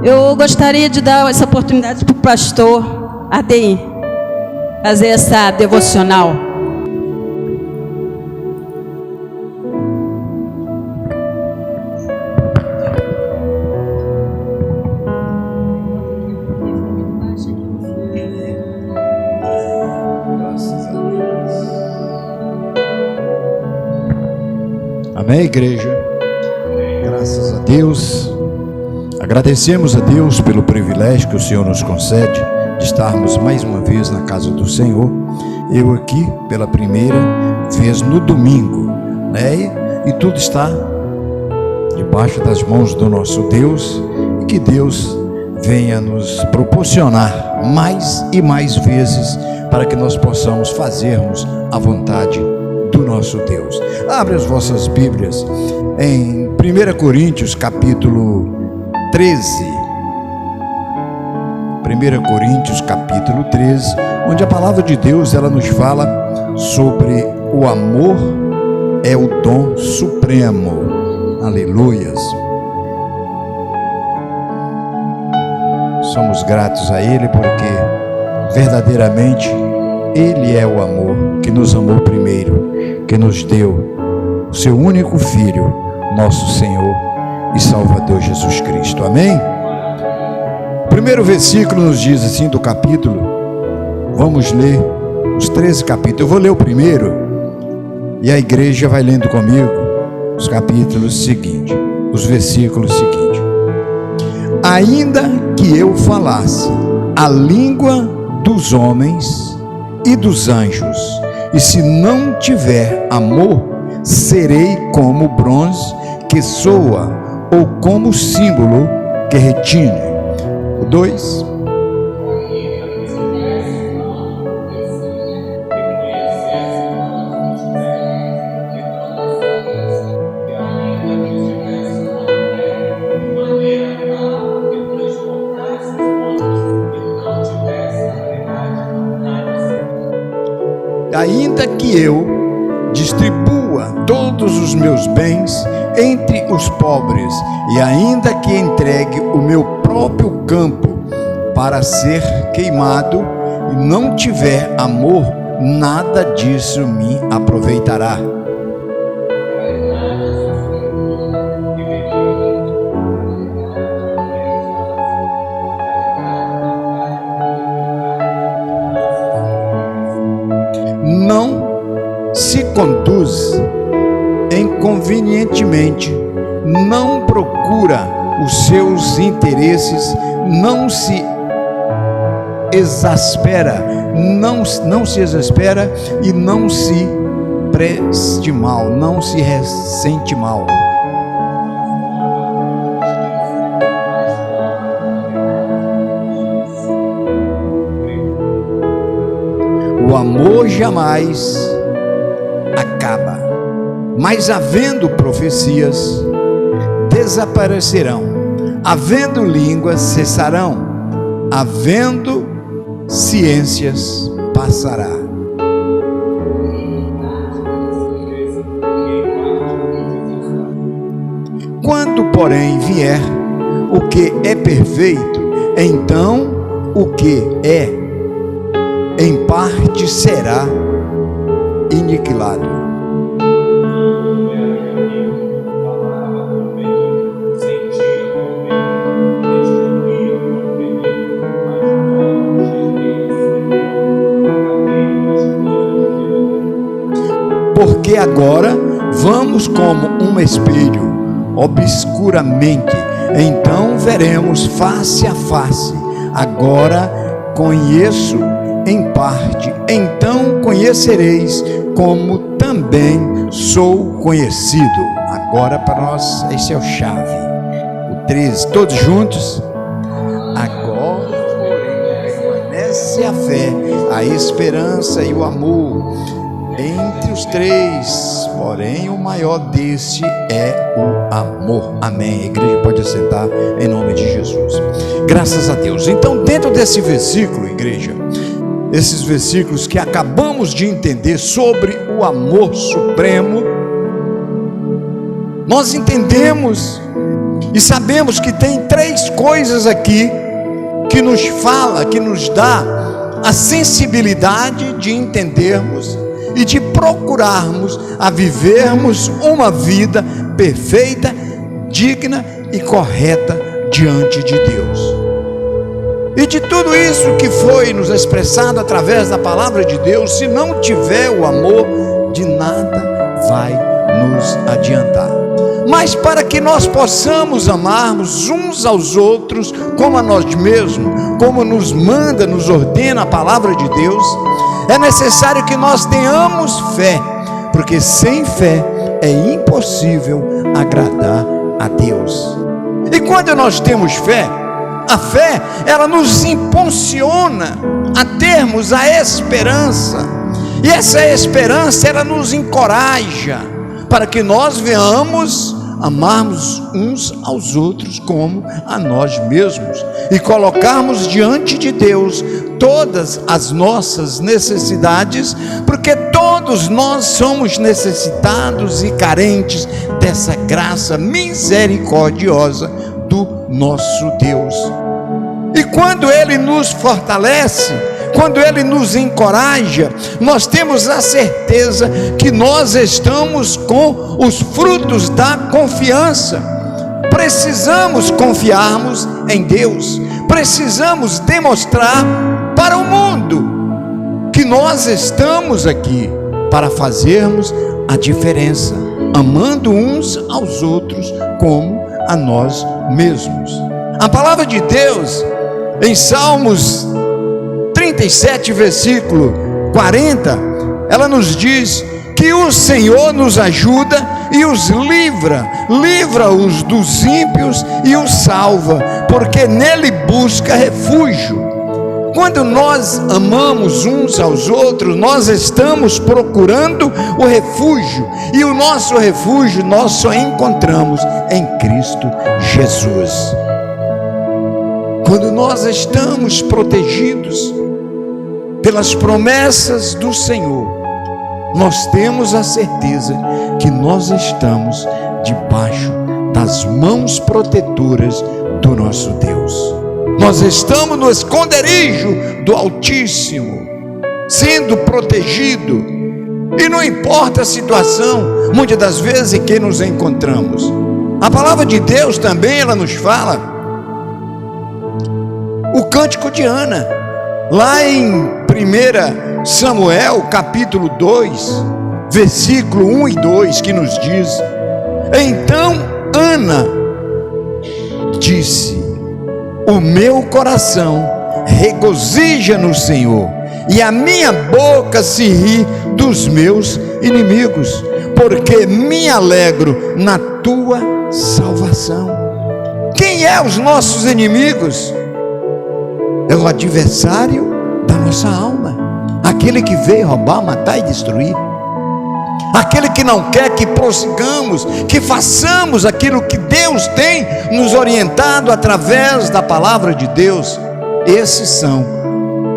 Eu gostaria de dar essa oportunidade para o pastor ADI fazer essa devocional. Amém, igreja? Graças a Deus. Agradecemos a Deus pelo privilégio que o Senhor nos concede de estarmos mais uma vez na casa do Senhor. Eu aqui pela primeira vez no domingo, né? E tudo está debaixo das mãos do nosso Deus, e que Deus venha nos proporcionar mais e mais vezes para que nós possamos fazermos a vontade do nosso Deus. Abre as vossas Bíblias em 1 Coríntios capítulo 13. 1 Coríntios capítulo 13, onde a palavra de Deus ela nos fala sobre o amor é o dom supremo. Aleluias. Somos gratos a Ele porque verdadeiramente Ele é o amor que nos amou primeiro, que nos deu o seu único Filho, nosso Senhor e Salvador Jesus Cristo. Amém? O primeiro versículo nos diz assim do capítulo. Vamos ler os 13 capítulos. Eu vou ler o primeiro e a igreja vai lendo comigo os capítulos seguintes, os versículos seguintes. Ainda que eu falasse a língua dos homens e dos anjos, e se não tiver amor, serei como bronze que soa, ou como símbolo que retine. O 2. Ainda que eu distribua todos os meus bens entre os pobres, e ainda que entregue o meu próprio campo para ser queimado, e não tiver amor, nada disso me aproveitará. Não se conduz inconvenientemente, não procura os seus interesses, não se exaspera, não se exaspera e não se preste mal, não se ressente mal. O amor jamais acaba, mas havendo profecias, desaparecerão, havendo línguas, cessarão, havendo ciências, passará. Quando, porém, vier o que é perfeito, então o que é em parte será aniquilado. Porque agora vamos como um espelho, obscuramente, então veremos face a face. Agora conheço em parte, então conhecereis como também sou conhecido. Agora para nós esse é o chave. O 13, todos juntos. Agora, porém, permanece a fé, a esperança e o amor. Entre os três, porém, o maior deste é o amor. Amém. A igreja pode assentar em nome de Jesus. Graças a Deus. Então, dentro desse versículo, igreja, esses versículos que acabamos de entender sobre o amor supremo, nós entendemos e sabemos que tem três coisas aqui que nos fala, que nos dá a sensibilidade de entendermos e de procurarmos a vivermos uma vida perfeita, digna e correta diante de Deus. E de tudo isso que foi nos expressado através da palavra de Deus, se não tiver o amor, de nada vai nos adiantar. Mas para que nós possamos amarmos uns aos outros como a nós mesmos, como nos manda, nos ordena a palavra de Deus, é necessário que nós tenhamos fé, porque sem fé é impossível agradar a Deus. E quando nós temos fé, a fé, ela nos impulsiona a termos a esperança, e essa esperança, ela nos encoraja para que nós venhamos amarmos uns aos outros como a nós mesmos e colocarmos diante de Deus todas as nossas necessidades, porque todos nós somos necessitados e carentes dessa graça misericordiosa do nosso Deus. E quando Ele nos fortalece, quando Ele nos encoraja, nós temos a certeza que nós estamos com os frutos da confiança. Precisamos confiarmos em Deus, precisamos demonstrar para o mundo que nós estamos aqui para fazermos a diferença, amando uns aos outros como a nós mesmos. A palavra de Deus, em Salmos 37, versículo 40, ela nos diz que o Senhor nos ajuda e os livra-os dos ímpios e os salva, porque nele busca refúgio. Quando nós amamos uns aos outros, nós estamos procurando o refúgio, e o nosso refúgio nós só encontramos em Cristo Jesus. Quando nós estamos protegidos pelas promessas do Senhor, nós temos a certeza que nós estamos debaixo das mãos protetoras do nosso Deus. Nós estamos no esconderijo do Altíssimo, sendo protegido, e não importa a situação, muitas das vezes, em que nos encontramos. A palavra de Deus também, ela nos fala o cântico de Ana, lá em 1 Samuel capítulo 2, versículo 1 e 2, que nos diz: então Ana disse: o meu coração regozija no Senhor, e a minha boca se ri dos meus inimigos, porque me alegro na tua salvação. Quem é os nossos inimigos? É o adversário da nossa alma, aquele que veio roubar, matar e destruir, aquele que não quer que prossigamos, que façamos aquilo que Deus tem nos orientado através da palavra de Deus. Esses são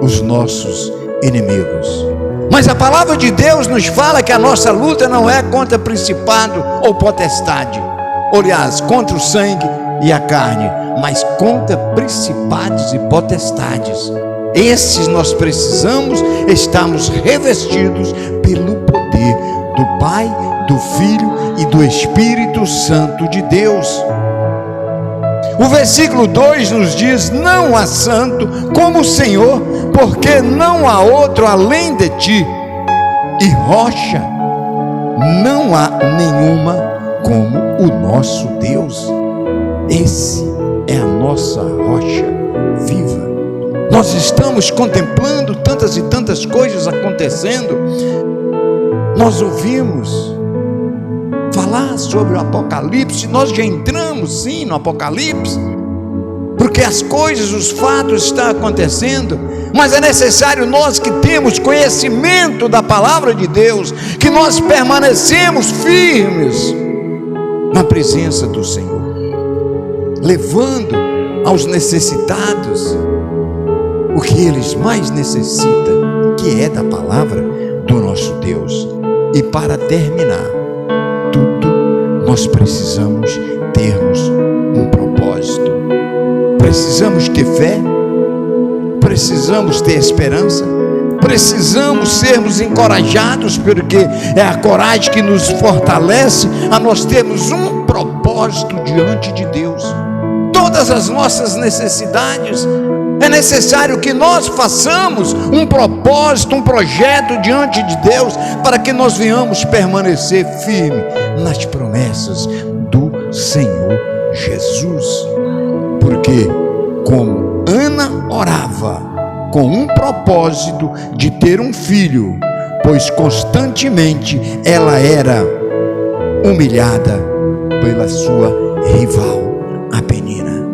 os nossos inimigos. Mas a palavra de Deus nos fala que a nossa luta não é contra principado ou potestade, aliás, contra o sangue e a carne, mas contra principados e potestades. Esses nós precisamos estarmos revestidos pelo poder do Pai, do Filho e do Espírito Santo de Deus. O versículo 2 nos diz: não há santo como o Senhor, porque não há outro além de ti, e rocha não há nenhuma como o nosso Deus. Esse é a nossa rocha viva. Nós estamos contemplando tantas e tantas coisas acontecendo. Nós ouvimos falar sobre o Apocalipse, nós já entramos sim no Apocalipse, porque as coisas, os fatos estão acontecendo, mas é necessário nós que temos conhecimento da palavra de Deus, que nós permanecemos firmes na presença do Senhor, levando aos necessitados o que eles mais necessitam, que é da palavra do nosso Deus. E para terminar tudo, nós precisamos termos um propósito. Precisamos ter fé, precisamos ter esperança, precisamos sermos encorajados, porque é a coragem que nos fortalece a nós termos um propósito diante de Deus. Todas as nossas necessidades, é necessário que nós façamos um propósito, um projeto diante de Deus, para que nós venhamos permanecer firme nas promessas do Senhor Jesus. Porque como Ana orava com um propósito de ter um filho, pois constantemente ela era humilhada pela sua rival, a Penina.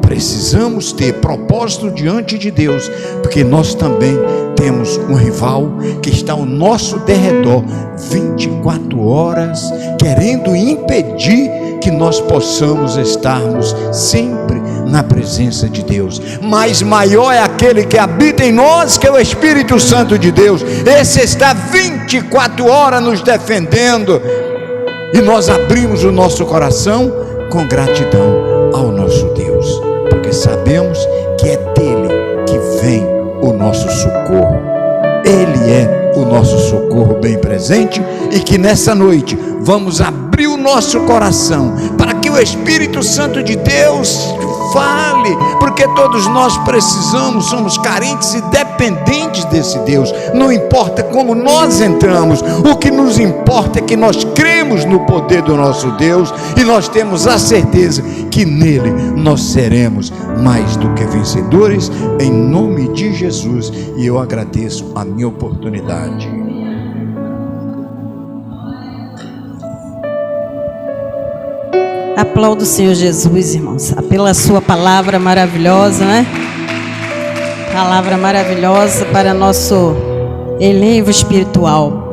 Precisamos ter propósito diante de Deus, porque nós também temos um rival que está ao nosso derredor 24 horas, querendo impedir que nós possamos estarmos sempre na presença de Deus. Mas maior é aquele que habita em nós, que é o Espírito Santo de Deus. Esse está 24 horas nos defendendo, e nós abrimos o nosso coração com gratidão ao nosso Deus, porque sabemos que é dele que vem o nosso socorro. Ele é o nosso socorro bem presente, e que nessa noite vamos abrir o nosso coração para que o Espírito Santo de Deus fale, porque todos nós precisamos, somos carentes e dependentes desse Deus. Não importa como nós entramos, o que nos importa é que nós cremos no poder do nosso Deus, e nós temos a certeza que nele nós seremos mais do que vencedores, em nome de Jesus. E eu agradeço a minha oportunidade. Aplaudo o Senhor Jesus, irmãos, pela sua palavra maravilhosa, né? Palavra maravilhosa para nosso elenco espiritual.